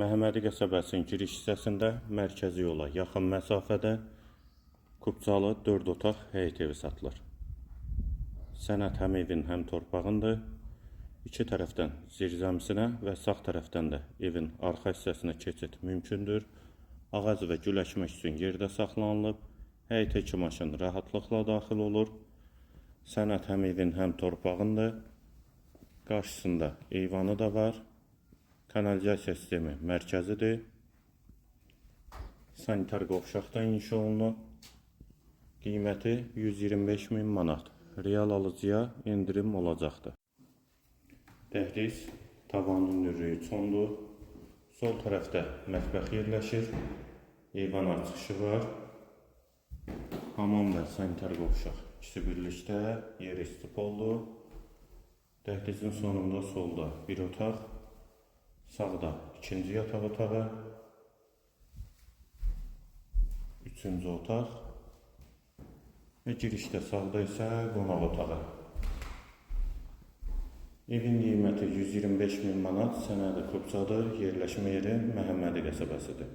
Məhəmmədi qəsəbəsinin giriş hissəsində mərkəzi yola yaxın məsafədə Kupçalı 4 otaq həyət evi satılır. Sənət həm evin, həm torpağındır. İki tərəfdən zirzəmisinə və sağ tərəfdən də evin arxa hissəsinə keçid mümkündür. Ağac və gül əkmək üçün yerdə saxlanılıb. Həyətə 2 maşın rahatlıqla daxil olur. Sənət həm evin, həm torpağındır. Qarşısında eyvanı da var. Kanalizasiya sistemi mərkəzidir. Sanitar qovşaqdan inşa olunub. Qiyməti 125.000 manat. Real alıcıya endirim olacaqdır. Dəhliz tavanın nürüyü çondur. Sol tərəfdə mətbəx yerləşir. Eyvan açışı var. Hamam və sanitar qovşaq ikisi birlikdə yeri istipoldur. Dəhlizin sonunda solda bir otaq. Sağda ikinci yataq otağı, üçüncü otaq və girişdə sağda isə qonaq otağı. Evin qiyməti 125.000 manat, sənədi Kupçadır, yerləşmə yeri Məhəmmədi qəsəbəsidir.